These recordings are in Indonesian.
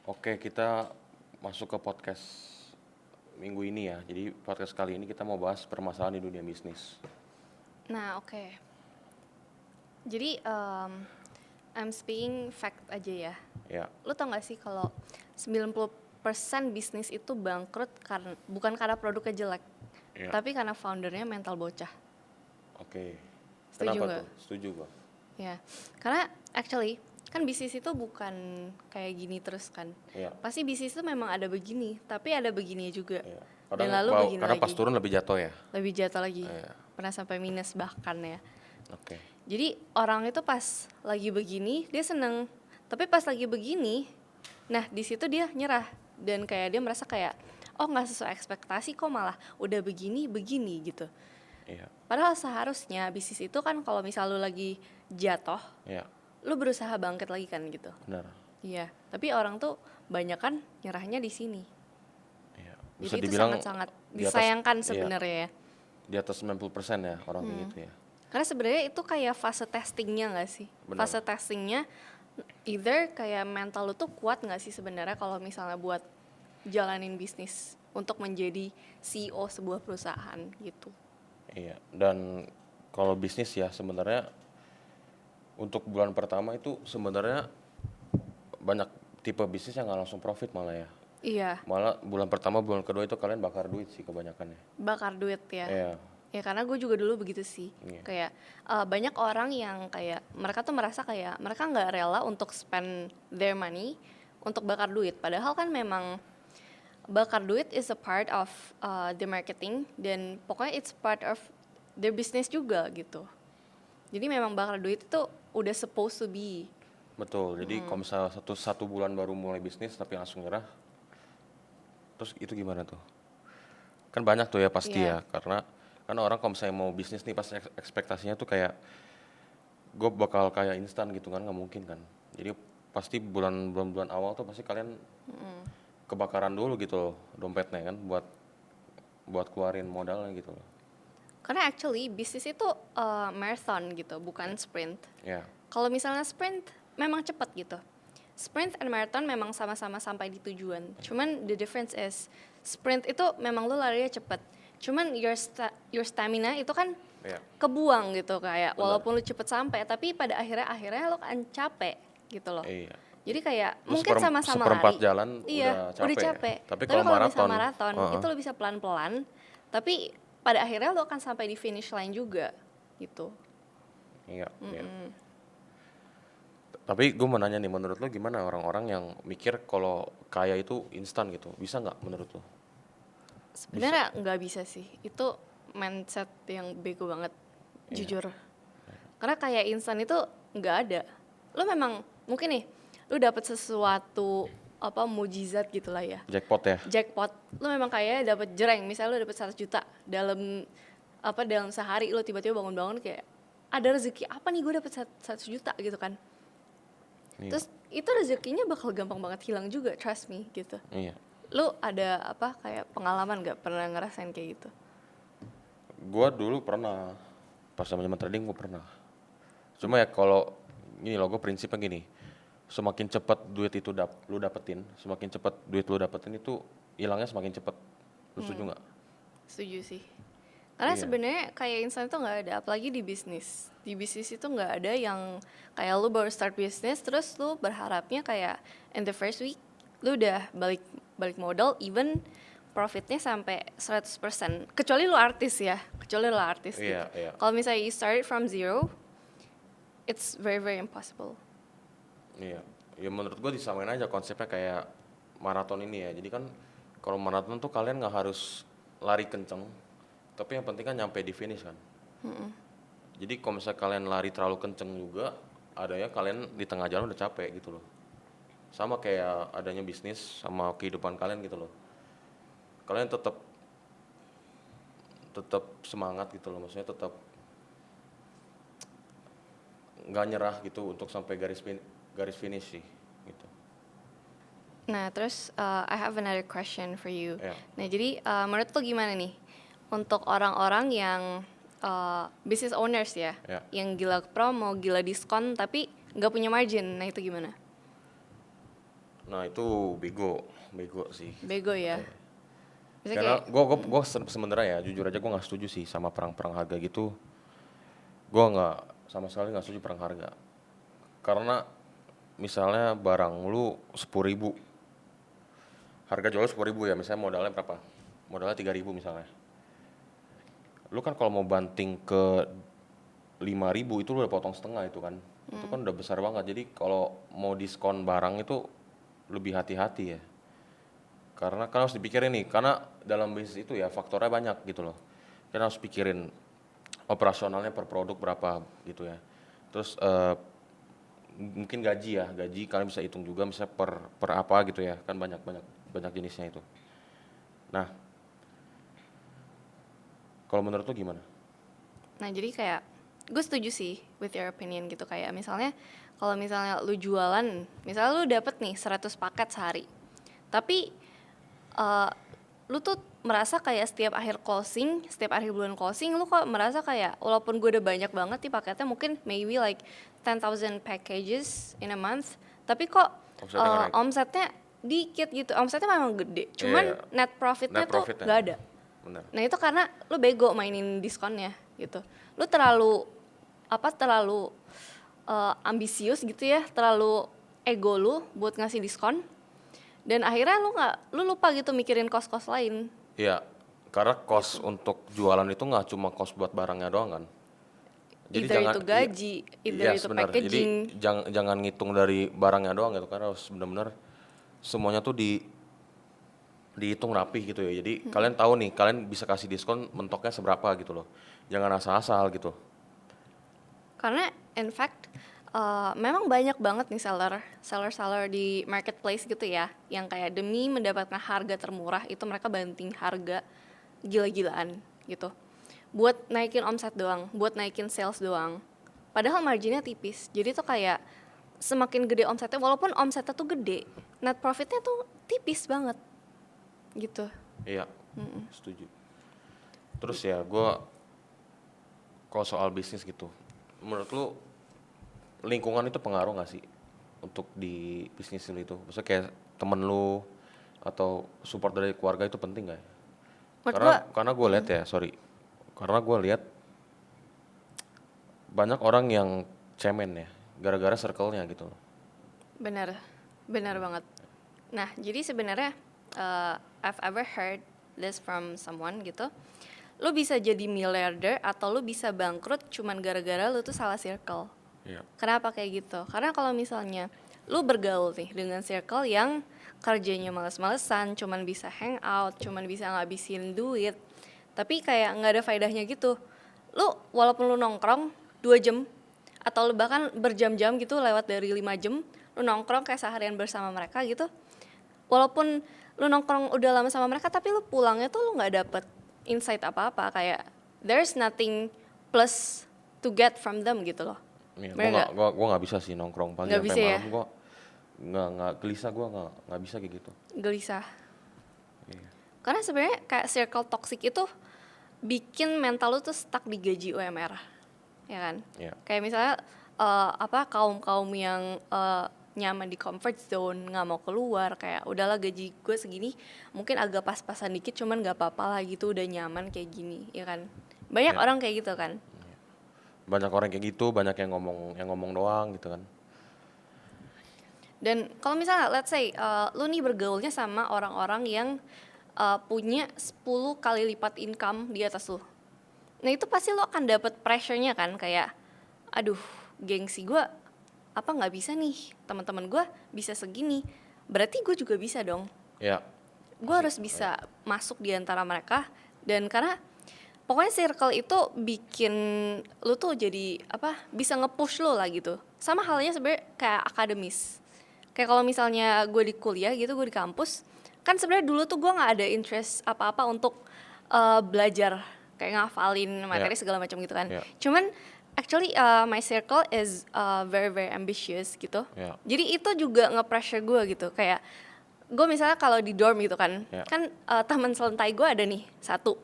Oke, kita masuk ke podcast minggu ini ya. Jadi podcast kali ini kita mau bahas permasalahan di dunia bisnis. Nah, oke. Jadi, I'm speaking fact aja ya. Ya, Lu tau gak sih kalau 90% bisnis itu bangkrut bukan karena produknya jelek, ya, tapi karena foundernya mental bocah. oke. Setuju Kenapa nggak? tuh? Setuju gua. Ya, karena actually kan bisnis itu bukan kayak gini terus kan. Ya, Pasti bisnis itu memang ada begini, tapi ada begini juga. ya. Dan lalu begini Kadang pas lagi, turun lebih jatuh ya. lebih jatuh lagi. Ya, Pernah sampai minus bahkan ya. oke. Jadi orang itu pas lagi begini dia seneng, tapi pas lagi begini, nah di situ dia nyerah dan kayak dia merasa kayak oh nggak sesuai ekspektasi kok malah udah begini gitu. Iya, Padahal seharusnya bisnis itu kan kalau misal lu lagi jatuh, iya, lu berusaha bangkit lagi kan gitu. benar. Iya, tapi orang tuh banyak kan nyerahnya di sini. Iya. Jadi Bisa itu dibilang sangat-sangat di atas, disayangkan iya, sebenarnya ya. di atas 90% ya orang kayak gitu ya. Karena sebenarnya itu kayak fase testingnya nggak sih? Benar. Fase testingnya either kayak mental lu tuh kuat nggak sih sebenarnya kalau misalnya buat jalanin bisnis untuk menjadi CEO sebuah perusahaan gitu. Iya, dan kalau bisnis ya sebenarnya untuk bulan pertama itu sebenarnya banyak tipe bisnis yang nggak langsung profit malah ya. Iya, Malah bulan pertama, bulan kedua itu kalian bakar duit sih kebanyakan ya. bakar duit ya. Iya, Ya karena gue juga dulu begitu sih. iya, Kayak banyak orang yang kayak mereka tuh merasa kayak mereka nggak rela untuk spend their money untuk bakar duit. Padahal kan memang bakar duit is a part of the marketing dan pokoknya it's part of their business juga gitu. Jadi memang bakar duit itu udah supposed to be. betul. Jadi kalau misalnya satu bulan baru mulai bisnis tapi langsung nyerah, terus itu gimana tuh? Kan banyak tuh ya pasti Iya. ya, karena orang kalau misalnya mau bisnis nih pasti ekspektasinya tuh kayak gue bakal kayak instan gitu kan, nggak mungkin kan. Jadi pasti bulan-bulan awal tuh pasti kalian kebakaran dulu gitu loh dompetnya kan buat buat keluarin modalnya gitu loh. Karena actually bisnis itu marathon gitu, bukan sprint. Ya, Kalau misalnya sprint memang cepat gitu. Sprint and marathon memang sama-sama sampai di tujuan. Cuman the difference is sprint itu memang lo larinya cepet. Cuman your stamina itu kan ya, kebuang gitu kayak benar. walaupun lo cepet sampai tapi pada akhirnya lo kan capek gitu loh. Iya. Jadi kayak Lu mungkin sama-sama seperempat lari. jalan Iya, udah udah capek ya. capek. Tapi Tapi kalau kalau misalnya maraton, maraton heeh, itu lo bisa pelan-pelan tapi pada akhirnya lo akan sampai di finish line juga gitu. iya, iya. Tapi gue mau nanya nih, menurut lo gimana orang-orang yang mikir kalau kaya itu instan gitu? Bisa nggak menurut lo? Bisa. Sebenarnya nggak bisa sih. Itu mindset yang bego banget, Iya, jujur. Karena kayak instan itu nggak ada. Lo memang mungkin nih, lo dapet sesuatu apa mujizat gitulah ya. jackpot ya. Jackpot, lo memang kayak dapet jereng. Misalnya lo dapet 100 juta dalam sehari lo tiba-tiba bangun-bangun kayak ada rezeki apa nih gue dapet 100 juta gitu kan. Iya, Terus itu rezekinya bakal gampang banget hilang juga, trust me gitu. iya. Lu ada apa kayak pengalaman gak pernah ngerasain kayak gitu? Gue dulu pernah, pas zaman trading gue pernah. Cuma ya kalau gini loh, gue prinsipnya gini, semakin cepat duit itu lu dapetin, semakin cepat duit lu dapetin itu hilangnya semakin cepat. Lu setuju nggak? Setuju sih. Karena Iya, sebenarnya kayak instan itu nggak ada, apalagi di bisnis. Di bisnis itu nggak ada yang kayak lu baru start bisnis terus lu berharapnya kayak in the first week lu udah balik modal, even profitnya sampai 100%. Kecuali lu artis ya, kecuali lu artis gitu. iya, iya, Kalau misalnya you started from zero, it's very very impossible. iya. Ya menurut gue disamain aja konsepnya kayak maraton ini ya. Jadi kan kalau maraton tuh kalian nggak harus lari kenceng, tapi yang penting kan nyampe di finish kan. Jadi kalau misalnya kalian lari terlalu kenceng juga, adanya kalian di tengah jalan udah capek gitu loh. Sama kayak adanya bisnis sama kehidupan kalian gitu loh. Kalian tetap tetap semangat gitu loh, maksudnya tetap nggak nyerah gitu untuk sampai garis finish sih gitu. Nah, terus I have another question for you. Ya, Nah, jadi menurut lo gimana nih untuk orang-orang yang business owners ya, ya. yang gila promo, gila diskon, tapi nggak punya margin. Nah, itu gimana? Nah itu bego sih. Bego ya. Kayak- Bisa Karena kayak gue sebenarnya ya jujur aja gue nggak setuju sih sama perang harga gitu. Gue nggak sama sekali nggak setuju perang harga. Karena misalnya barang lu 10.000, harga jual 10.000 ya, misalnya modalnya berapa? Modalnya 3.000 misalnya. Lu kan kalau mau banting ke 5.000 itu lu udah potong setengah itu kan. Itu kan udah besar banget. Jadi kalau mau diskon barang itu lebih hati-hati ya. Karena kan harus dipikirin nih, karena dalam bisnis itu ya faktornya banyak gitu loh. Kan harus pikirin operasionalnya per produk berapa gitu ya. Terus mungkin gaji kalian bisa hitung juga misalnya per apa gitu ya. Kan banyak banyak banyak jenisnya itu. Nah, kalau menurut lu gimana? nah jadi kayak gue setuju sih with your opinion gitu, kayak misalnya kalau misalnya lu jualan, misalnya lu dapet nih 100 paket sehari. Tapi uh, lu tuh merasa kayak setiap akhir bulan closing lu kok merasa kayak walaupun gue udah banyak banget nih paketnya, mungkin maybe like 10,000 packages in a month, tapi kok Omsetnya nggak naik? omsetnya dikit gitu. Omsetnya memang gede, Iya, cuman net profitnya net tuh profitnya. gak ada. Bener. Nah itu karena lu bego mainin diskonnya gitu. Lu terlalu ambisius gitu ya, terlalu ego lu buat ngasih diskon, dan akhirnya lu lupa gitu mikirin kos-kos lain. Iya, karena cost untuk jualan itu nggak cuma cost buat barangnya doang kan. Jadi Either jangan itu gaji, either iya itu sebenarnya. Jadi packaging. jangan ngitung dari barangnya doang gitu, karena harus benar-benar semuanya tuh dihitung rapih gitu ya. Jadi kalian tahu nih, kalian bisa kasih diskon mentoknya seberapa gitu loh. Jangan asal-asal gitu. Karena in fact memang banyak banget nih seller di marketplace gitu ya, yang kayak demi mendapatkan harga termurah itu mereka banting harga gila-gilaan gitu, buat naikin omset doang, buat naikin sales doang. Padahal marginnya tipis. Jadi tuh kayak semakin gede omsetnya, walaupun omsetnya tuh gede, net profitnya tuh tipis banget gitu. Iya, setuju. Terus ya, kalau soal bisnis gitu, menurut lu lingkungan itu pengaruh nggak sih untuk di bisnis lu itu? Maksudnya kayak temen lu atau support dari keluarga itu penting nggak ya? Menurut Karena gua karena gue lihat ya, sorry, karena gue lihat banyak orang yang cemen ya, gara-gara circle-nya gitu. benar, benar banget. Nah, jadi sebenarnya I've ever heard this from someone gitu. Lu bisa jadi miliarder atau lu bisa bangkrut cuman gara-gara lu tuh salah circle. Iya. Kenapa kayak gitu? Karena kalau misalnya lu bergaul nih dengan circle yang kerjanya males-malesan, cuman bisa hangout, cuman bisa ngabisin duit, tapi kayak nggak ada faedahnya gitu. Lu walaupun lu nongkrong 2 jam atau lu bahkan berjam-jam gitu, lewat dari 5 jam, lu nongkrong kayak seharian bersama mereka gitu. Walaupun lu nongkrong udah lama sama mereka, tapi lu pulangnya tuh lu nggak dapet insight apa-apa, kayak there's nothing plus to get from them gitu loh. Iya, Bener nggak? gua nggak bisa sih nongkrong pagi Nggak sampai bisa ya? malam. Gua nggak gelisah, gua nggak bisa kayak gitu. Gelisah. Iya. Karena sebenarnya kayak circle toxic itu bikin mental lu tuh stuck di gaji UMR, ya kan? Iya. Kayak misalnya kaum yang nyaman di comfort zone, nggak mau keluar, kayak udahlah gaji gue segini, mungkin agak pas-pasan dikit, cuman nggak apa-apa lah gitu, udah nyaman kayak gini, ya kan? Banyak Iya. orang kayak gitu kan? Banyak orang kayak gitu, banyak yang ngomong doang gitu kan. Dan kalau misalnya let's say lu nih bergaulnya sama orang-orang yang punya 10 kali lipat income di atas lu. Nah itu pasti lu akan dapet pressure-nya kan, kayak aduh, gengsi gue apa nggak bisa nih, teman-teman gue bisa segini, berarti gue juga bisa dong. Iya. Gue harus bisa masuk di antara mereka. Dan karena pokoknya circle itu bikin lu tuh jadi bisa nge-push lu lah gitu. Sama halnya sebenarnya kayak akademis. Kayak kalau misalnya gue di kuliah gitu, gue di kampus, kan sebenarnya dulu tuh gue nggak ada interest apa-apa untuk belajar kayak ngafalin materi segala macam gitu kan. Yeah. Cuman actually my circle is very very ambitious gitu. Yeah. Jadi itu juga nge-pressure gue gitu. Kayak gue misalnya kalau di dorm gitu kan, Yeah. kan teman selentai gue ada nih satu.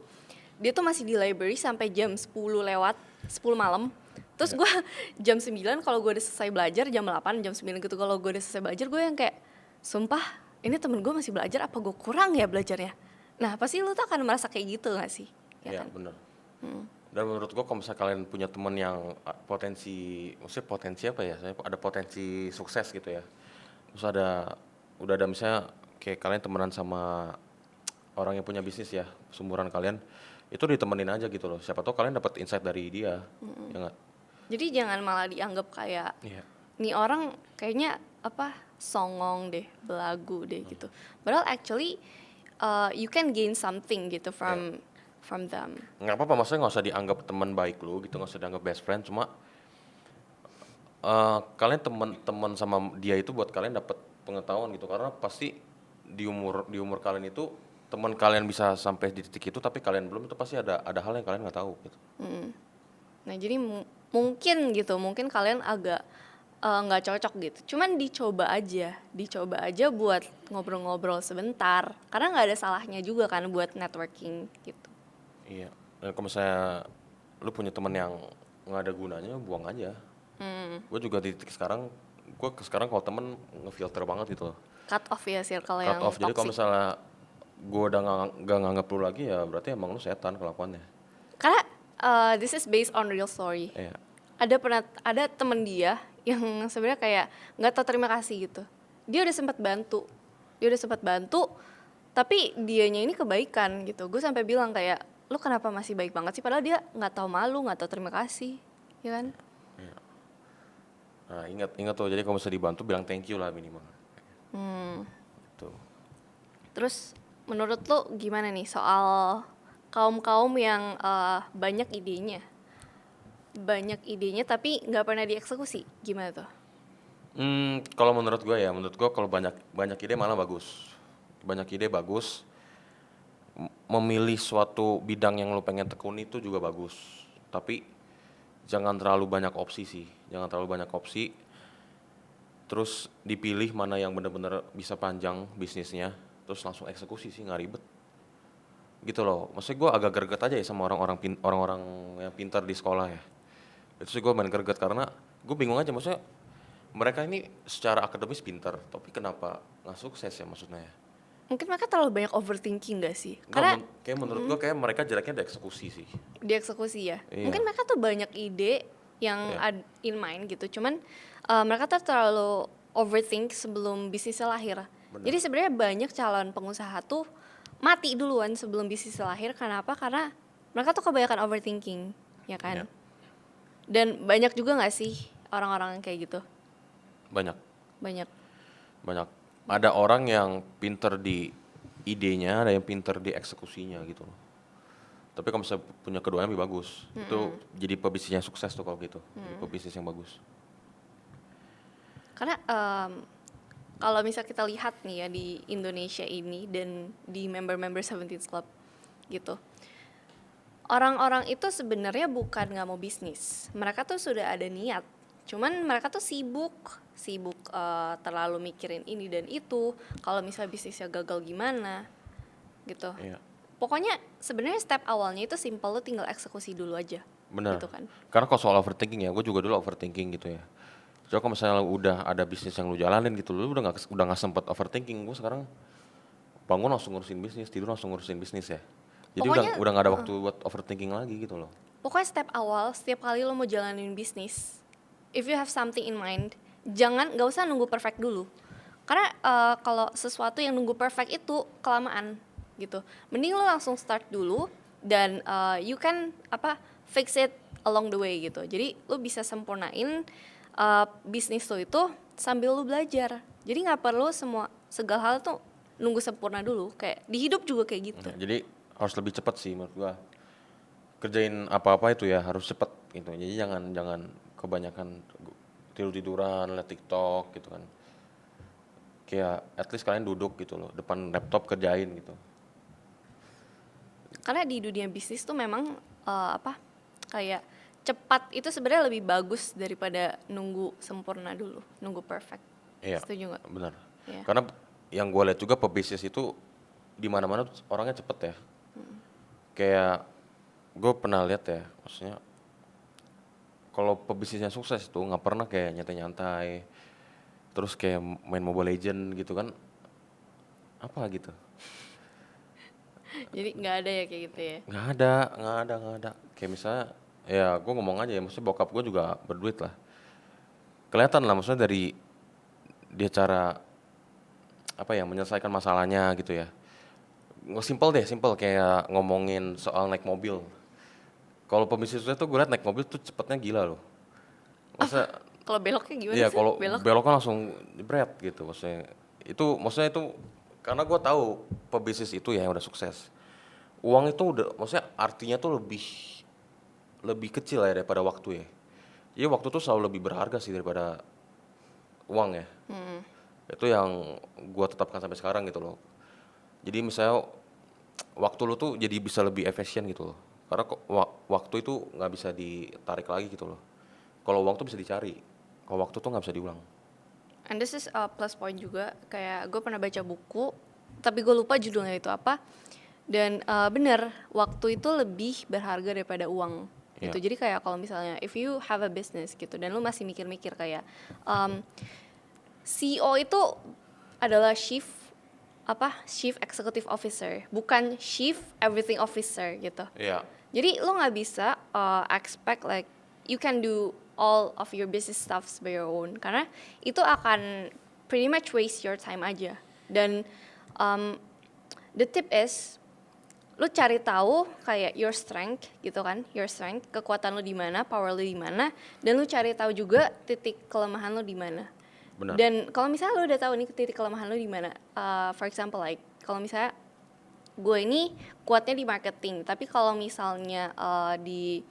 Dia tuh masih di library sampai jam 10 lewat, 10 malam. Terus gue jam 9 kalau gue udah selesai belajar, jam 8, jam 9 gitu kalau gue udah selesai belajar, gue yang kayak sumpah ini temen gue masih belajar apa gue kurang ya belajarnya. Nah pasti lu tuh akan merasa kayak gitu gak sih? Ya Iya, kan? bener. Dan menurut gua kalau misalnya kalian punya teman yang maksudnya potensi apa ya? Saya ada potensi sukses gitu ya. Terus udah ada misalnya kayak kalian temenan sama orang yang punya bisnis ya, sumuran kalian, itu ditemenin aja gitu loh. Siapa tahu kalian dapat insight dari dia, ya nggak? Jadi jangan malah dianggap kayak Iya. nih orang kayaknya apa songong deh, belagu deh gitu. Padahal actually you can gain something gitu from them. Nggak apa-apa, maksudnya nggak usah dianggap teman baik lu gitu, nggak usah dianggap best friend. Cuma kalian teman-teman sama dia itu buat kalian dapat pengetahuan gitu, karena pasti di umur kalian itu teman kalian bisa sampai di titik itu tapi kalian belum, itu pasti ada hal yang kalian nggak tahu gitu. Nah jadi mungkin kalian agak nggak cocok gitu. Cuman dicoba aja buat ngobrol-ngobrol sebentar. Karena nggak ada salahnya juga kan buat networking gitu. Iya. Dan kalau misalnya lu punya teman yang nggak ada gunanya, buang aja. Gue juga di titik sekarang, sekarang kalau temen ngefilter banget gitu loh. Cut off ya circle Cut yang off. Jadi kalau toxic. misalnya gue udah nggak nganggap lu lagi, ya berarti emang lu setan kelakuannya. Karena this is based on real story. Iya. Ada temen dia yang sebenarnya kayak nggak tahu terima kasih gitu. Dia udah sempat bantu, tapi dianya ini kebaikan gitu. Gue sampai bilang kayak lu kenapa masih baik banget sih, padahal dia nggak tahu malu, nggak tahu terima kasih, ya kan? Nah, ingat tuh, jadi kalau misalnya dibantu bilang thank you lah minimal. Tuh. Terus menurut lu gimana nih soal kaum yang banyak idenya tapi nggak pernah dieksekusi, gimana tuh? Kalau menurut gue kalau banyak ide malah bagus. Banyak ide bagus. Memilih suatu bidang yang lo pengen tekuni itu juga bagus. Tapi jangan terlalu banyak opsi sih. Jangan terlalu banyak opsi. Terus dipilih mana yang benar-benar bisa panjang bisnisnya. Terus langsung eksekusi sih, nggak ribet. Gitu loh. Maksudnya gue agak greget aja ya sama orang-orang yang pintar di sekolah ya. Itu sih gue main greget karena gue bingung aja, maksudnya mereka ini secara akademis pintar, tapi kenapa nggak sukses ya maksudnya ya? Mungkin mereka terlalu banyak overthinking gak sih? Nggak, Karena kayak menurut gue kayak mereka jeleknya di eksekusi sih. dieksekusi ya. Iya. Mungkin mereka tuh banyak ide yang Iya. in mind gitu. Cuman mereka tuh terlalu overthink sebelum bisnisnya lahir. Benar. Jadi sebenarnya banyak calon pengusaha tuh mati duluan sebelum bisnisnya lahir. Kenapa? Karena mereka tuh kebanyakan overthinking, ya kan? Iya. Dan banyak juga nggak sih orang-orang yang kayak gitu? Banyak. Banyak. Ada orang yang pinter di idenya, ada yang pinter di eksekusinya gitu loh. Tapi kalau misalnya punya keduanya lebih bagus, itu jadi pebisnis yang sukses tuh kalau gitu. Jadi pebisnis yang bagus. Karena kalau misal kita lihat nih ya di Indonesia ini dan di member-member 17 Club gitu. Orang-orang itu sebenarnya bukan nggak mau bisnis. Mereka tuh sudah ada niat. Cuman mereka tuh sibuk terlalu mikirin ini dan itu. Kalau misal bisnisnya gagal gimana gitu. Iya. Pokoknya sebenarnya step awalnya itu simple, lu tinggal eksekusi dulu aja. Benar. Gitu kan. Karena kalau soal overthinking ya, gue juga dulu overthinking gitu ya. Coba kalau misalnya udah ada bisnis yang lu jalanin gitu, lu udah nggak sempet overthinking. Gue sekarang bangun langsung ngurusin bisnis, tidur langsung ngurusin bisnis ya. Jadi Pokoknya udah nggak ada waktu buat overthinking lagi gitu loh. Pokoknya step awal setiap kali lo mau jalanin bisnis, if you have something in mind, nggak usah nunggu perfect dulu. Karena kalau sesuatu yang nunggu perfect itu kelamaan gitu. Mending lo langsung start dulu dan you can fix it along the way gitu. Jadi lo bisa sempurnain bisnis lo itu sambil lo belajar. Jadi nggak perlu segala hal tuh nunggu sempurna dulu. Kayak di hidup juga kayak gitu. Jadi harus lebih cepat sih menurut gua. Kerjain apa-apa itu ya harus cepat gitu. Jadi jangan kebanyakan tidur-tiduran, liat TikTok gitu kan. Kayak at least kalian duduk gitu loh, depan laptop kerjain gitu. Karena di dunia bisnis tuh memang kayak cepat itu sebenarnya lebih bagus daripada nunggu sempurna dulu, nunggu perfect. Iya. Setuju nggak? Benar. Iya. Karena yang gua lihat juga pebisnis itu di mana-mana tuh orangnya cepet ya. Kayak gue pernah lihat ya, maksudnya kalau pebisnisnya sukses tuh nggak pernah kayak nyantai-nyantai, terus kayak main Mobile Legend gitu kan, apa gitu. Jadi nggak ada ya kayak gitu ya. Nggak ada. Kayak misalnya, ya gue ngomong aja ya, maksudnya bokap gue juga berduit lah. Kelihatan lah maksudnya dari dia cara apa ya menyelesaikan masalahnya gitu ya. Simpel kayak ngomongin soal naik mobil. Kalau pembisnisnya tuh gue liat naik mobil tuh cepetnya gila loh. Masa Kalau beloknya gimana iya sih? kalau Belok? belok kan langsung jebret gitu maksudnya. Maksudnya itu karena gue tahu pebisnis itu ya yang udah sukses. Uang itu udah maksudnya artinya tuh lebih lebih kecil ya daripada waktu ya. Iya waktu tuh selalu lebih berharga sih daripada uang ya. Itu yang gua tetapkan sampai sekarang gitu loh. Jadi misalnya waktu lu tuh jadi bisa lebih efisien gitu loh. Karena waktu itu nggak bisa ditarik lagi gitu loh. Kalau uang tuh bisa dicari. Kalau waktu tuh nggak bisa diulang. And this is a plus point juga. Kayak gue pernah baca buku, tapi gue lupa judulnya itu apa. Dan bener, waktu itu lebih berharga daripada uang. Iya. Gitu. Jadi kayak kalau misalnya if you have a business gitu dan lu masih mikir-mikir kayak um, CEO itu adalah chief executive officer, bukan chief everything officer gitu. Iya. Jadi lo nggak bisa expect like you can do all of your business stuffs by your own karena itu akan pretty much waste your time aja. Dan um, the tip is lu cari tahu kayak your strength gitu kan, your strength, kekuatan lu di mana, power lu di mana, dan lu cari tahu juga titik kelemahan lu di mana. Benar. Dan kalau misalnya lu udah tahu nih titik kelemahan lu di mana, for example like kalau misalnya gue ini kuatnya di marketing, tapi kalau misalnya di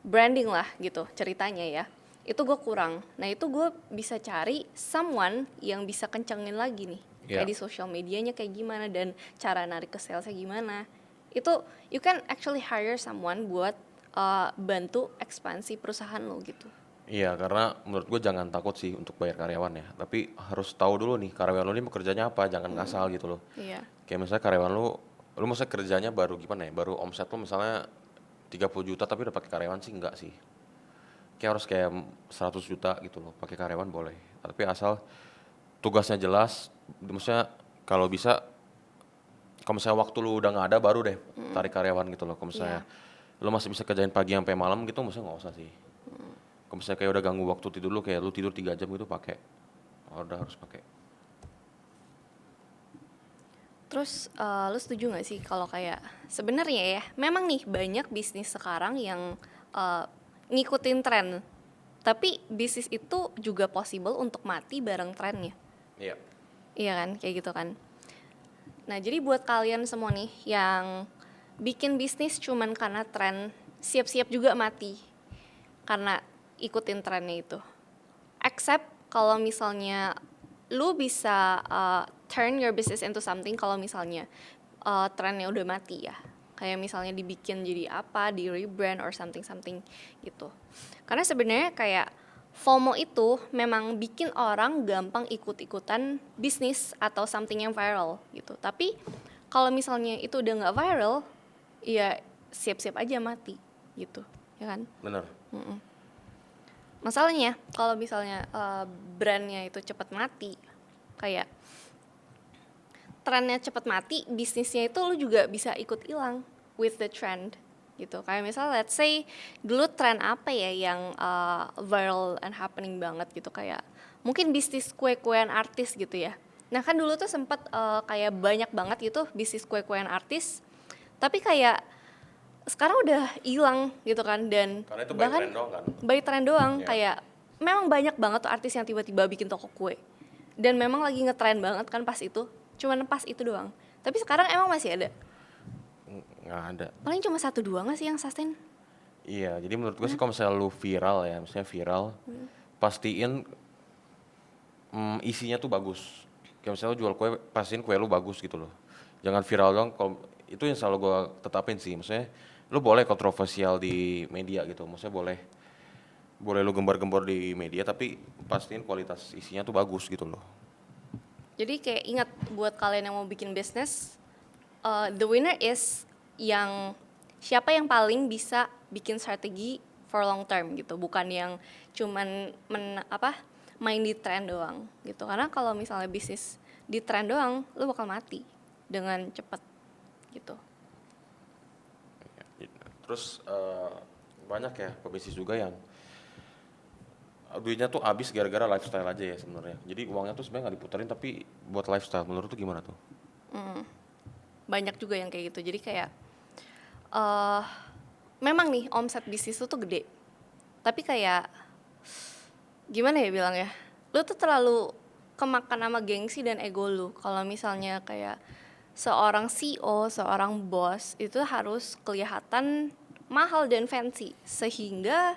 branding lah gitu ceritanya ya, itu gue kurang. Nah itu gue bisa cari someone yang bisa kencengin lagi nih, kayak Iya. di sosial medianya kayak gimana dan cara narik ke salesnya gimana. Itu you can actually hire someone buat bantu ekspansi perusahaan lo gitu. Iya, karena menurut gue jangan takut sih untuk bayar karyawan ya. Tapi harus tahu dulu nih karyawan lu ini bekerjanya apa, jangan ngasal gitu loh. Iya. Kayak misalnya karyawan lu masa kerjanya baru gimana ya? Baru omset lu misalnya 30 juta tapi udah pakai karyawan sih enggak sih. Kayak harus kayak 100 juta gitu loh, pakai karyawan boleh. Tapi asal tugasnya jelas, maksudnya kalau bisa kalau misalnya waktu lu udah nggak ada baru deh tarik karyawan gitu loh. Kalau misalnya lu masih bisa kerjain pagi sampai malam gitu, maksudnya nggak usah sih. Kalau misalnya kayak udah ganggu waktu tidur lu, kayak lu tidur 3 jam gitu pakai. Udah harus pakai. Terus lu setuju nggak sih kalau kayak sebenarnya ya memang nih banyak bisnis sekarang yang ngikutin tren, tapi bisnis itu juga possible untuk mati bareng trennya. Iya. Iya kan, kayak gitu kan. Nah jadi buat kalian semua nih yang bikin bisnis cuman karena tren, siap-siap juga mati karena ikutin trennya itu. Except kalau misalnya lu bisa turn your business into something kalau misalnya trennya udah mati ya. Kayak misalnya dibikin jadi apa, di rebrand or something gitu. Karena sebenarnya kayak FOMO itu memang bikin orang gampang ikut-ikutan bisnis atau something yang viral gitu. Tapi kalau misalnya itu udah nggak viral, ya siap-siap aja mati gitu, ya kan? Bener. Masalahnya kalau misalnya brandnya itu cepat mati, kayak trennya cepat mati, bisnisnya itu lu juga bisa ikut hilang with the trend gitu. Kayak misalnya let's say dulu tren apa ya yang viral and happening banget gitu, kayak mungkin bisnis kue-kuean artis gitu ya. Nah kan dulu tuh sempet kayak banyak banget gitu bisnis kue-kuean artis, tapi kayak sekarang udah hilang gitu kan. Dan Karena itu by bahkan trend doang kan. by trend doang. Iya. Kayak memang banyak banget tuh artis yang tiba-tiba bikin toko kue dan memang lagi ngetrend banget kan pas itu, cuman pas itu doang. Tapi sekarang emang masih ada, Nggak ada. paling cuma 1-2 nggak sih yang sustain. Iya, jadi menurut gue sih kalau misalnya lu viral ya, misalnya viral, pastiin isinya tuh bagus. Kayak misalnya lu jual kue, pastiin kue lu bagus gitu loh. Jangan viral doang. Kalau itu yang selalu gue tetapin sih, maksudnya lu boleh kontroversial di media gitu, maksudnya boleh lu gembar-gembor di media, tapi pastiin kualitas isinya tuh bagus gitu loh. Jadi kayak ingat buat kalian yang mau bikin bisnis, the winner is yang siapa yang paling bisa bikin strategi for long term gitu, bukan yang cuman main di tren doang gitu. Karena kalau misalnya bisnis di tren doang, lu bakal mati dengan cepet gitu. Terus banyak ya pebisnis juga yang duitnya tuh habis gara-gara lifestyle aja ya sebenarnya. Jadi uangnya tuh sebenarnya nggak diputerin tapi buat lifestyle. Menurut tuh gimana tuh? Banyak juga yang kayak gitu. Jadi kayak eh memang nih omset bisnis lu tuh gede. Tapi kayak gimana ya bilang ya? Lu tuh terlalu kemakan sama gengsi dan ego lu. Kalau misalnya kayak seorang CEO, seorang bos itu harus kelihatan mahal dan fancy sehingga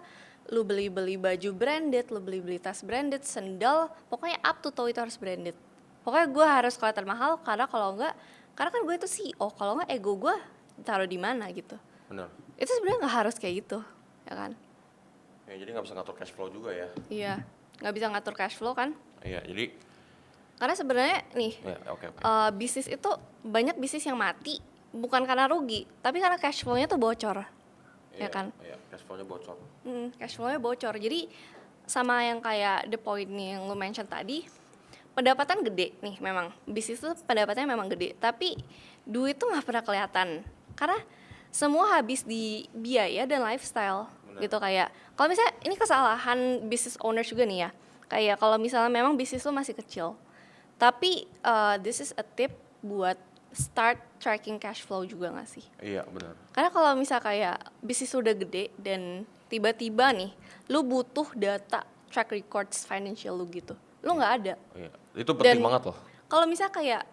lu beli-beli baju branded, lu beli-beli tas branded, sendal, pokoknya up to toe itu harus branded. Pokoknya gue harus kelihatan mahal karena kalau enggak, karena kan gue itu CEO, kalau enggak ego gue taruh di mana gitu. Bener. Itu sebenarnya nggak harus kayak gitu, ya kan? Ya, jadi nggak bisa ngatur cash flow juga ya. Iya, nggak bisa ngatur cash flow kan? Iya, jadi Karena sebenarnya nih, ya oke oke. bisnis itu banyak bisnis yang mati bukan karena rugi, tapi karena cash flow-nya tuh bocor, ya Iya, kan? iya, cash flow-nya bocor. Cash flow-nya bocor. Jadi sama yang kayak the point nih yang lu mention tadi, pendapatan gede nih memang. Bisnis tuh pendapatannya memang gede, tapi duit tuh nggak pernah kelihatan. Karena semua habis di biaya dan lifestyle. Benar. Gitu kayak kalau misalnya ini kesalahan business owners juga nih ya. Kayak kalau misalnya memang bisnis lu masih kecil, tapi this is a tip buat start tracking cash flow juga gak sih? Iya, benar. Karena kalau misal kayak bisnis udah gede dan tiba-tiba nih lu butuh data track records financial lu gitu, lu nggak ada. Iya. Itu penting Dan banget loh. kalau misal kayak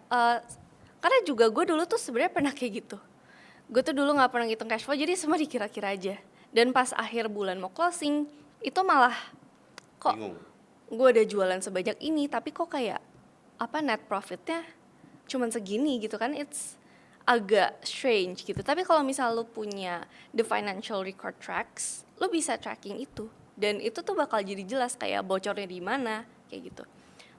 karena juga gue dulu tuh sebenarnya pernah kayak gitu. Gue tuh dulu nggak pernah ngitung cash flow, jadi semua dikira-kira aja. Dan pas akhir bulan mau closing, itu malah kok Bingung. gue udah jualan sebanyak ini, tapi kok kayak apa net profitnya cuman segini gitu kan? It's agak strange gitu. Tapi kalau misal lu punya the financial record tracks, lu bisa tracking itu. Dan itu tuh bakal jadi jelas kayak bocornya di mana, kayak gitu.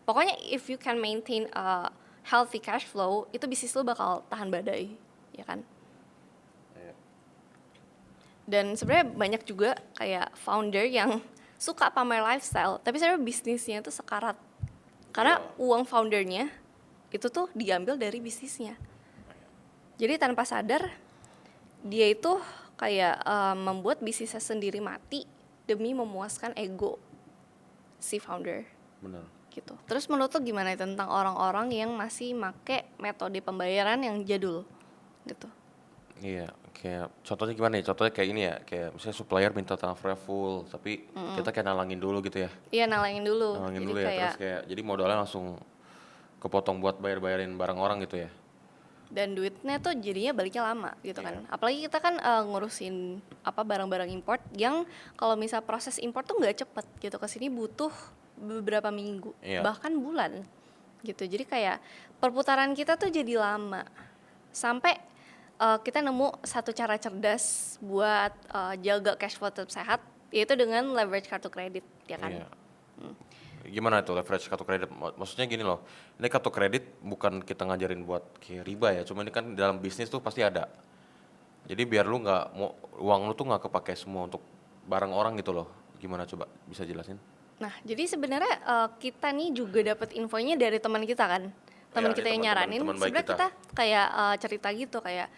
Pokoknya if you can maintain a healthy cash flow, itu bisnis lu bakal tahan badai, ya kan? Iya. Dan sebenarnya banyak juga kayak founder yang suka pamer lifestyle, tapi sebenarnya bisnisnya itu sekarat. Karena uang foundernya itu tuh diambil dari bisnisnya. Jadi tanpa sadar dia itu kayak membuat bisnisnya sendiri mati demi memuaskan ego si founder Benar. gitu. Terus menurut lo gimana tentang orang-orang yang masih make metode pembayaran yang jadul gitu? Iya, kayak contohnya gimana ya? Contohnya kayak ini ya, kayak misalnya supplier minta transfer full, tapi kita kayak nalangin dulu gitu ya. Iya, nalangin dulu. Nalangin Jadi dulu ya, kayak terus kayak jadi modalnya langsung kepotong buat bayar-bayarin barang orang gitu ya. dan duitnya tuh jadinya baliknya lama gitu kan. Iya. Apalagi kita kan ngurusin apa barang-barang import yang kalau misal proses import tuh nggak cepet gitu, kesini butuh beberapa minggu Iya. bahkan bulan gitu. Jadi kayak perputaran kita tuh jadi lama sampai kita nemu satu cara cerdas buat jaga cash flow tetap sehat, yaitu dengan leverage kartu kredit, ya kan? Iya. Gimana itu leverage kartu kredit? Maksudnya gini loh, ini kartu kredit bukan kita ngajarin buat kayak riba ya, cuma ini kan dalam bisnis tuh pasti ada. Jadi biar lu nggak mau uang lu tuh nggak kepake semua untuk barang orang gitu loh. Gimana coba bisa jelasin? Nah, jadi sebenarnya kita nih juga dapat infonya dari teman kita kan, teman Iya, kita yang teman-teman- nyaranin. teman baik Sebenarnya kita. kita kayak cerita gitu kayak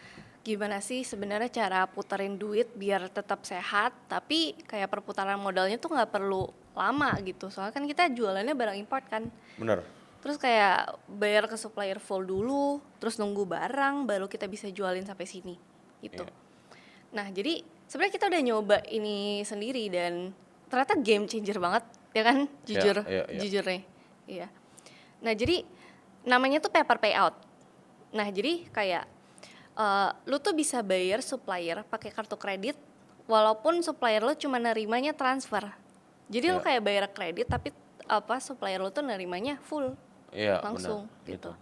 gimana sih sebenarnya cara puterin duit biar tetap sehat, tapi kayak perputaran modalnya tuh nggak perlu lama gitu. Soalnya kan kita jualannya barang import kan. Bener. Terus kayak bayar ke supplier full dulu, terus nunggu barang baru kita bisa jualin sampai sini gitu. Iya. Nah, jadi sebenarnya kita udah nyoba ini sendiri dan ternyata game changer banget, ya kan? Jujur, iya. jujur nih. Iya. Nah, jadi namanya tuh paper payout. Nah, jadi kayak lu tuh bisa bayar supplier pakai kartu kredit walaupun supplier lu cuma nerimanya transfer. Jadi lu Iya. kayak bayar kredit tapi apa supplier lu tuh nerimanya full Iya, langsung benar. gitu.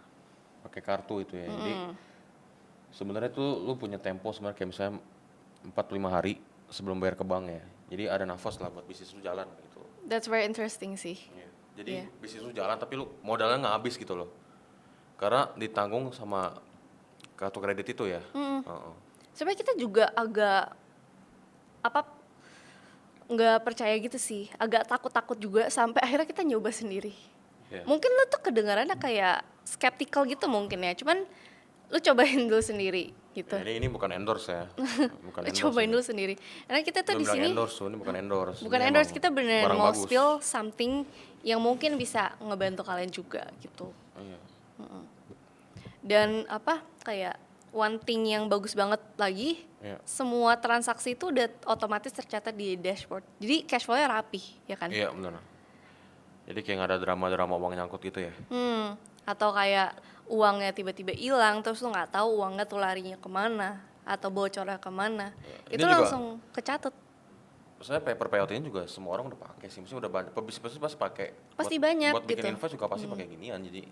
Pakai kartu itu ya. Jadi sebenarnya tuh lu punya tempo sebenarnya kayak misalnya 4-5 hari sebelum bayar ke bank ya. Jadi ada nafas lah buat bisnis lu jalan gitu. That's very interesting sih. Iya. Jadi Iya. bisnis lu jalan tapi lu modalnya nggak habis gitu loh. Karena ditanggung sama kartu kredit itu ya. Heeh. Sebenarnya kita juga agak apa nggak percaya gitu sih, agak takut-takut juga sampai akhirnya kita nyoba sendiri. Iya. Mungkin lu tuh kedengarannya kayak skeptical gitu mungkin ya, cuman lu cobain dulu sendiri gitu. Ya, ini bukan endorse ya, bukan Lu endorse cobain ini. dulu sendiri. Karena kita tuh Lu di bilang sini endorse, ini bukan endorse. bukan Ini emang endorse, kita beneran barang mau bagus. spill something yang mungkin bisa ngebantu kalian juga gitu. Iya. Dan apa kayak one thing yang bagus banget lagi, Iya. semua transaksi itu udah otomatis tercatat di dashboard. Jadi cash flow-nya rapih, ya kan? Iya benar. Jadi kayak nggak ada drama-drama uang nyangkut gitu ya. Atau kayak uangnya tiba-tiba hilang, terus lu nggak tahu uangnya tuh larinya kemana atau bocornya kemana. Ini Itu juga- langsung kecatat. Saya paper payout ini juga semua orang udah pakai sih, maksudnya udah banyak pebisnis pasti pakai. Pasti buat, banyak buat bikin gitu. invoice juga pasti pakai ginian. Jadi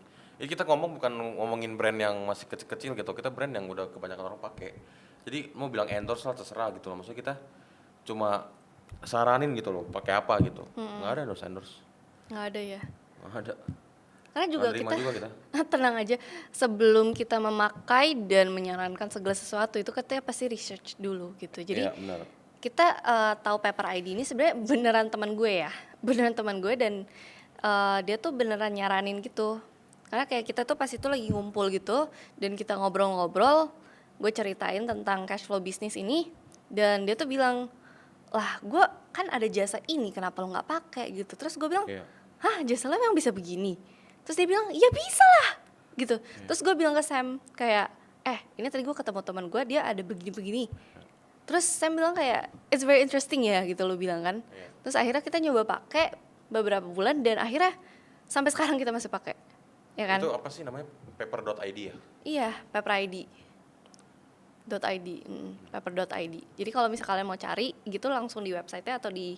kita ngomong bukan ngomongin brand yang masih kecil-kecil gitu, kita brand yang udah kebanyakan orang pakai. Jadi mau bilang endorse lah terserah gitu loh, maksudnya kita cuma saranin gitu loh, pakai apa gitu. Nggak ada endorse, Nggak ada ya. nggak ada. Karena juga Nggak terima kita, juga kita. tenang aja, sebelum kita memakai dan menyarankan segala sesuatu itu kita pasti research dulu gitu. Jadi Iya benar. kita tahu Paper ID ini sebenarnya beneran teman gue ya, beneran teman gue dan dia tuh beneran nyaranin gitu. Karena kayak kita tuh pas itu lagi ngumpul gitu dan kita ngobrol-ngobrol, gue ceritain tentang cash flow bisnis ini dan dia tuh bilang, lah gue kan ada jasa ini kenapa lo nggak pakai gitu. Terus gue bilang, Iya. hah jasa lo emang bisa begini? Terus dia bilang, ya bisa lah gitu. Terus gue bilang ke Sam kayak, ini tadi gue ketemu teman gue dia ada begini-begini. Terus Sam bilang kayak, it's very interesting ya gitu lo bilang kan. Iya. Terus akhirnya kita nyoba pakai beberapa bulan dan akhirnya sampai sekarang kita masih pakai. Ya kan? Itu apa sih namanya? Paper.id ya? Iya, Paper ID. .id, paper.id. Jadi kalau misalnya kalian mau cari gitu langsung di website-nya atau di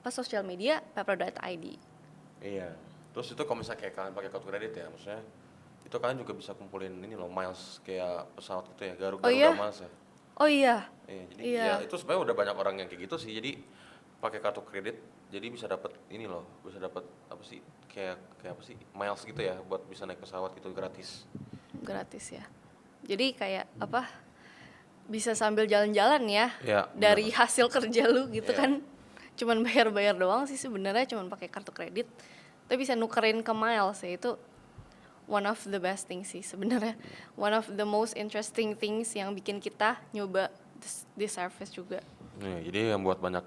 sosial media paper.id. Iya. Terus itu kalau misalnya kayak kalian pakai kartu kredit ya, maksudnya itu kalian juga bisa kumpulin ini loh miles kayak pesawat gitu ya, Garuda Oh iya? Miles ya. Oh iya. Iya, jadi Iya. ya itu sebenarnya udah banyak orang yang kayak gitu sih. Jadi pakai kartu kredit jadi bisa dapat ini loh, bisa dapat apa sih? Kayak apa sih? Miles gitu ya buat bisa naik pesawat gitu gratis. Gratis ya. Jadi kayak apa? Bisa sambil jalan-jalan ya. Iya, Dari bener. hasil kerja lu gitu Iya. kan. Cuman bayar-bayar doang sih sebenarnya, cuman pakai kartu kredit. Tapi bisa nukerin ke miles ya, itu one of the best things sih sebenarnya. One of the most interesting things yang bikin kita nyoba this service juga. Nih, jadi yang buat banyak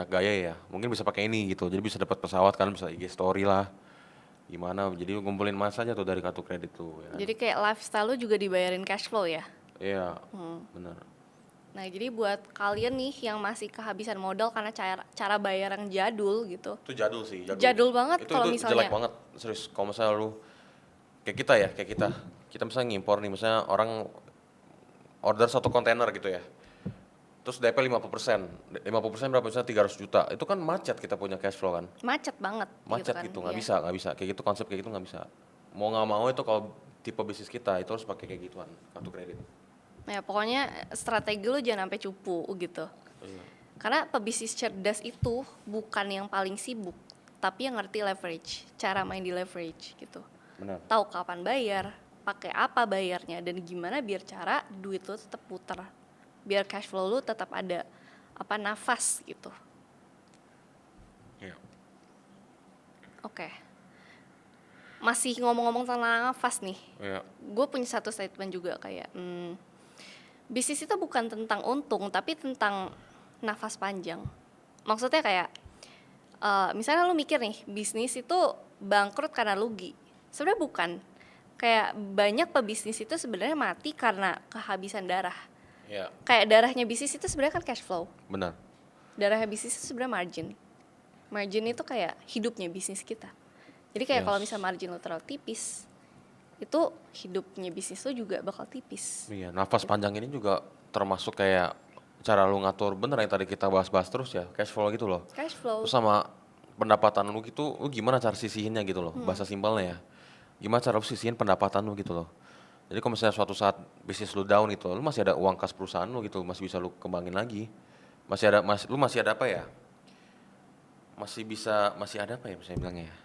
gaya ya, mungkin bisa pakai ini gitu. Jadi bisa dapat pesawat kan, bisa IG story lah. Gimana? Jadi ngumpulin mas aja tuh dari kartu kredit tuh ya. Jadi kayak lifestyle lu juga dibayarin cash flow ya. Iya, benar. Nah jadi buat kalian nih yang masih kehabisan modal karena cara bayar yang jadul gitu. Itu jadul sih, Jadul banget itu kalau itu misalnya- jelek banget, serius. Kalau misalnya lu kayak kita ya, kita misalnya ngimpor nih, misalnya orang order 1 kontainer gitu ya. Terus DP 50%. 50% berapa? Misalnya 300 juta. Itu kan macet kita punya cash flow kan. Macet banget Macet kan. gitu, nggak Iya. bisa. Kayak gitu konsep kayak gitu nggak bisa. Mau nggak mau itu kalau tipe bisnis kita itu harus pakai kayak gituan, kartu kredit. Ya pokoknya strategi lu jangan sampai cupu gitu. Iya. Karena pebisnis cerdas itu bukan yang paling sibuk, tapi yang ngerti leverage, cara main di leverage gitu. Benar. Tahu kapan bayar, pakai apa bayarnya, dan gimana biar cara duit lu tetap putar, biar cash flow lu tetap ada nafas gitu. Iya. Oke. Masih ngomong-ngomong tentang nafas nih, Iya. gue punya satu statement juga kayak bisnis itu bukan tentang untung tapi tentang nafas panjang. Maksudnya kayak misalnya lu mikir nih bisnis itu bangkrut karena rugi, sebenarnya bukan. Kayak banyak pebisnis itu sebenarnya mati karena kehabisan darah. Iya, Kayak darahnya bisnis itu sebenarnya kan cash flow, benar. darahnya bisnis itu sebenarnya margin itu kayak hidupnya bisnis kita. Jadi kayak Yes. kalau misalnya margin lo terlalu tipis, itu hidupnya bisnis lo juga bakal tipis. Iya, nafas panjang ini juga termasuk kayak cara lu ngatur, bener yang tadi kita bahas-bahas terus ya, cash flow gitu loh. Cash flow. Terus sama pendapatan lu gitu, lu gimana cara sisihinnya gitu loh, bahasa simpelnya ya. Gimana cara lu sisihin pendapatan lu gitu loh. Jadi kalau misalnya suatu saat bisnis lu down itu, lu masih ada uang kas perusahaan lu gitu, masih bisa lu kembangin lagi. Lu masih ada apa ya? Masih ada apa ya saya bilangnya ya?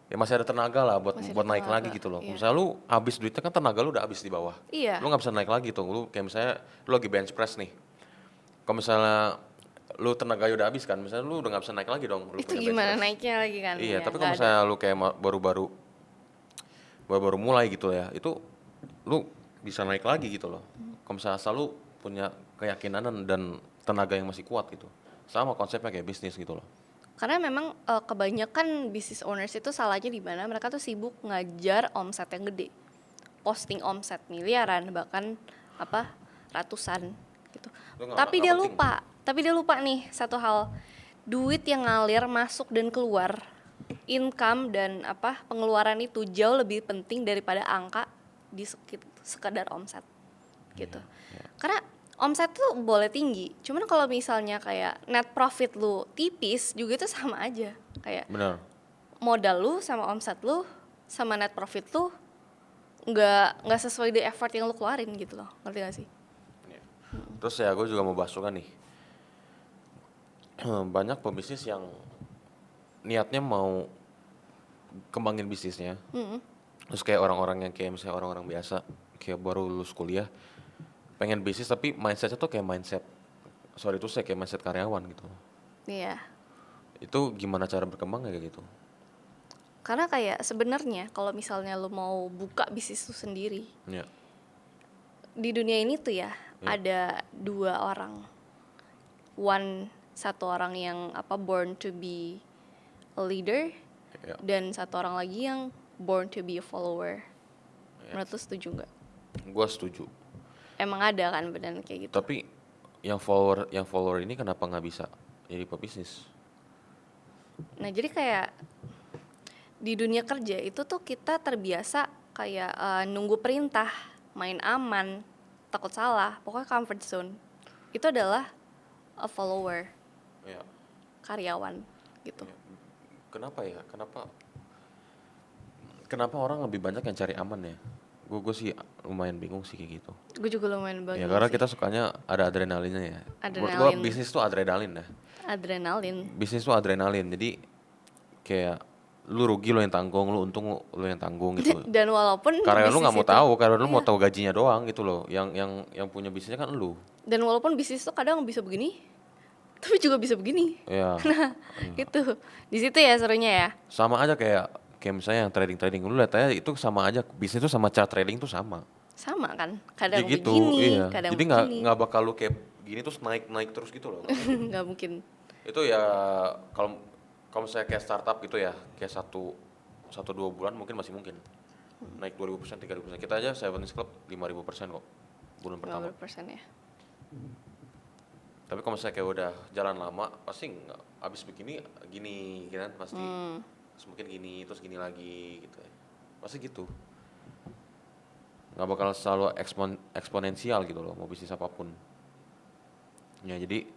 Ya masih ada tenaga lah buat Masih ada buat naik tenaga, lagi gitu loh. iya. Misalnya lu habis duitnya kan tenaga lu udah habis di bawah. Iya. Lu nggak bisa naik lagi tuh. Lu kayak misalnya lu lagi bench press nih. Kalau misalnya lu tenaga udah habis kan, misalnya lu udah nggak bisa naik lagi dong, lu Itu punya bed gimana rest. naiknya lagi kan? Iya, Ya tapi nggak kalau ada. misalnya lu kayak baru mulai gitu ya, itu lu bisa naik lagi gitu loh. Kalau misalnya asal lu punya keyakinan dan tenaga yang masih kuat gitu. Sama konsepnya kayak bisnis gitu loh. Karena memang kebanyakan business owners itu salahnya di mana mereka tuh sibuk ngajar omset yang gede, posting omset miliaran bahkan apa ratusan gitu. Itu Tapi nggak dia penting. lupa, nih satu hal, duit yang ngalir masuk dan keluar, income dan apa pengeluaran itu jauh lebih penting daripada angka di sekedar omset gitu. Karena omset tuh boleh tinggi, cuman kalau misalnya kayak net profit lu tipis juga itu sama aja. Kayak Bener. modal lu sama omset lu sama net profit lu nggak sesuai di effort yang lu keluarin gitu loh. Ngerti gak sih? Iya. Terus ya gue juga mau bahas juga nih. Banyak pebisnis yang niatnya mau kembangin bisnisnya. Terus kayak orang-orang yang kayak misalnya orang-orang biasa, kayak baru lulus kuliah, pengen bisnis tapi mindsetnya tuh kayak sorry itu saya kayak mindset karyawan gitu. Iya. Itu gimana cara berkembangnya kayak gitu? Karena kayak sebenarnya kalau misalnya lu mau buka bisnis lu sendiri, Ya, di dunia ini tuh ya ya, ada dua orang. Satu orang yang apa born to be a leader ya, dan satu orang lagi yang born to be a follower. ya. Menurut lu setuju nggak? Gua setuju. Emang ada kan benar kayak gitu? Tapi yang follower ini kenapa nggak bisa jadi pebisnis? Nah jadi kayak di dunia kerja itu tuh kita terbiasa kayak nunggu perintah, main aman, takut salah, pokoknya comfort zone. Itu adalah a follower, Ya, karyawan gitu. ya. Kenapa ya? Kenapa orang lebih banyak yang cari aman ya? Gue sih lumayan bingung sih kayak gitu. Gue juga lumayan Ya bingung karena sih. kita sukanya ada adrenalinnya ya. Menurut gue Adrenalin, bisnis tuh adrenalin dah. adrenalin. Bisnis tuh adrenalin. Jadi kayak lu rugi lo yang tanggung, lu untung lu yang tanggung gitu. Dan walaupun Karyawan lu bisnis nggak mau itu, tahu, karyawan lu iya. mau tahu gajinya doang gitu loh. Yang punya bisnisnya kan lu. Dan walaupun bisnis tuh kadang bisa begini, tapi juga bisa begini. Ya, Nah, itu di situ ya serunya ya. sama aja kayak misalnya yang trading lu lihat aja itu sama aja, bisnis itu sama cara trading tuh sama. Sama kan? Kayak Kadang gitu, begini, iya. kadang Jadi begini. nggak bakal lu kayak gini terus naik terus gitu loh. Nggak mungkin. Nggak mungkin. Itu ya kalau kalau misalnya kayak startup gitu ya, kayak satu dua bulan mungkin masih mungkin naik 2000%, 3000%. Kita aja Seventies Club 5000% kok bulan pertama. 50% ya. Tapi kalau misalnya kayak udah jalan lama pasti nggak abis begini gini kan pasti. Terus mungkin gini terus gini lagi gitu ya. Pasti gitu. Nggak bakal selalu eksponensial gitu loh mau bisnis apapun. Ya jadi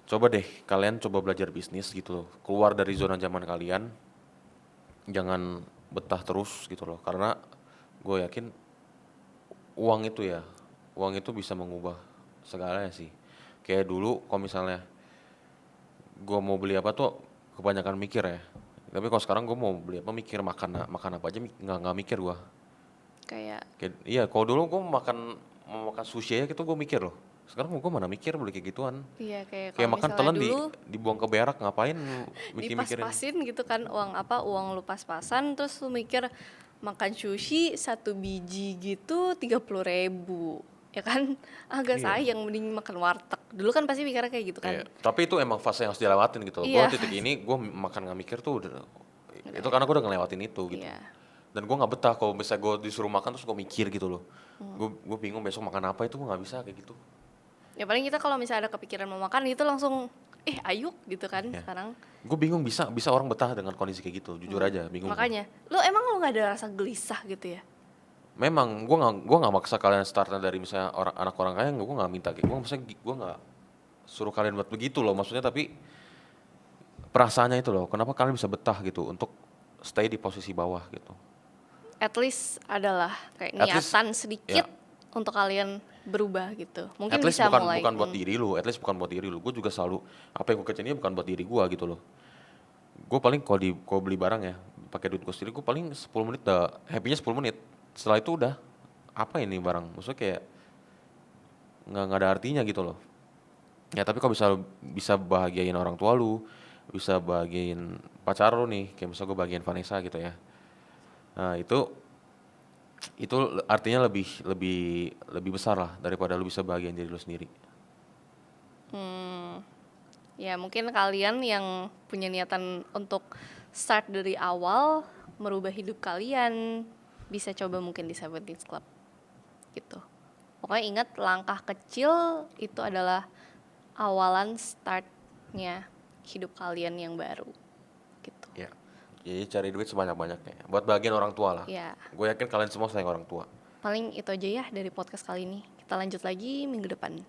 coba deh kalian coba belajar bisnis gitu loh. Keluar dari zona nyaman kalian. Jangan betah terus gitu loh. Karena gue yakin uang itu bisa mengubah segalanya sih. Kayak dulu kalau misalnya gue mau beli apa tuh kebanyakan mikir ya. Tapi kalau sekarang gue mau beli apa mikir makan apa aja nggak mikir gue. Kayak Iya, kalau dulu gue mau makan sushi aja gitu gue mikir loh. Sekarang gue mana mikir beli kayak gituan. iya kayak Kayak kalau makan misalnya telan dulu dibuang ke berak ngapain mikirin. dipas-pasin gitu kan uang lu pas-pasan terus lu mikir makan sushi satu biji gitu 30.000 ya kan agak Iya. sayang mending makan warteg dulu kan pasti mikirnya kayak gitu kan. Iya. Tapi itu emang fase yang harus dilewatin gitu. Gue Iya. titik ini gue makan nggak mikir tuh itu karena gue udah ngelewatin itu gitu. Iya. Dan gue nggak betah kalau misalnya gue disuruh makan terus gue mikir gitu loh. Gue bingung besok makan apa itu gue nggak bisa kayak gitu. Ya paling kita kalau misalnya ada kepikiran mau makan itu langsung ayo gitu kan Ya. sekarang. Gue bingung bisa orang betah dengan kondisi kayak gitu. Jujur aja bingung. Makanya lu nggak ada rasa gelisah gitu ya? Memang gue nggak maksa kalian startnya dari misalnya anak orang kaya, gue nggak minta kayak gue nggak suruh kalian buat begitu loh maksudnya, tapi perasaannya itu loh kenapa kalian bisa betah gitu untuk stay di posisi bawah gitu. At least adalah kayak At least, niatan sedikit ya. untuk kalian berubah gitu. Mungkin At least bisa bukan mulai. bukan buat diri lu, at least bukan buat diri lu. Gue juga selalu apa yang gue kerjain ini bukan buat diri gue gitu loh. Gue paling kalau beli barang ya pakai duit gue sendiri, gue paling 10 menit udah happy-nya 10 menit. Setelah itu udah apa ini barang, maksudnya kayak nggak ada artinya gitu loh. Ya tapi kalau bisa bisa bahagiain orang tua lu, bisa bahagiain pacar lu nih, kayak misal gue bahagiain Vanessa gitu ya. Nah itu artinya lebih lebih lebih besar lah daripada lu bisa bahagiain diri lu sendiri. Hmm, ya mungkin kalian yang punya niatan untuk start dari awal merubah hidup kalian bisa coba mungkin di Seventeen Club gitu. Pokoknya ingat langkah kecil itu adalah awalan startnya hidup kalian yang baru gitu. Ya. Jadi cari duit sebanyak-banyaknya buat bahagian orang tua lah. Ya, Gue yakin kalian semua sayang orang tua. paling itu aja ya dari podcast kali ini. Kita lanjut lagi minggu depan.